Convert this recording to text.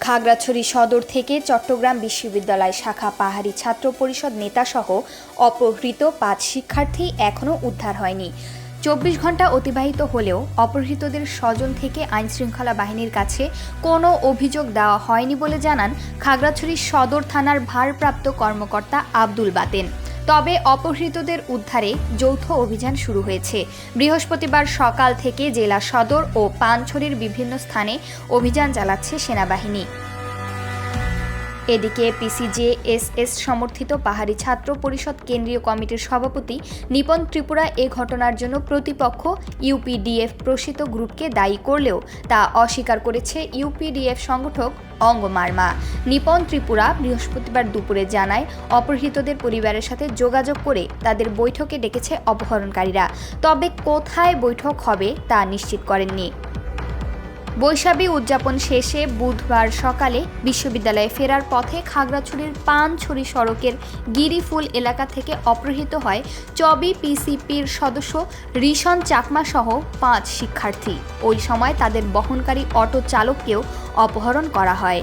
খাগড়াছড়ি সদর থেকে চট্টগ্রাম বিশ্ববিদ্যালয় শাখা পাহাড়ি ছাত্র পরিষদ নেতাসহ অপহৃত ৫ শিক্ষার্থী এখনও উদ্ধার হয়নি। ২৪ ঘন্টা অতিবাহিত হলেও অপহৃতদের স্বজন থেকে আইনশৃঙ্খলা বাহিনীর কাছে কোনো অভিযোগ দেওয়া হয়নি বলে জানান খাগড়াছড়ি সদর থানার ভারপ্রাপ্ত কর্মকর্তা আব্দুল বাতেন। তবে অপহৃতদের উদ্ধারে যৌথ অভিযান শুরু হয়েছে। বৃহস্পতিবার সকাল থেকে জেলা সদর ও পানছড়ির বিভিন্ন স্থানে অভিযান চালাচ্ছে সেনাবাহিনী। এদিকে পিসিজেএসএস সমর্থিত পাহাড়ি ছাত্র পরিষদ কেন্দ্রীয় কমিটির সভাপতি নিপন ত্রিপুরা এ ঘটনার জন্য প্রতিপক্ষ ইউপিডিএফ প্রসিত গ্রুপকে দায়ী করলেও তা অস্বীকার করেছে ইউপিডিএফ সংগঠক অঙ্গ মারমা। নিপন ত্রিপুরা বৃহস্পতিবার দুপুরে জানায়, অপহৃতদের পরিবারের সাথে যোগাযোগ করে তাদের বৈঠকে ডেকেছে অপহরণকারীরা, তবে কোথায় বৈঠক হবে তা নিশ্চিত করেননি। বৈশাখী উদযাপন শেষে বুধবার সকালে বিশ্ববিদ্যালয়ে ফেরার পথে খাগড়াছড়ির পানছড়ি সড়কের গিরিফুল এলাকা থেকে অপহৃত হয় চবি পিসিপির সদস্য রিশন চাকমা সহ ৫ শিক্ষার্থী। ওই সময় তাদের বহনকারী অটো চালককেও অপহরণ করা হয়।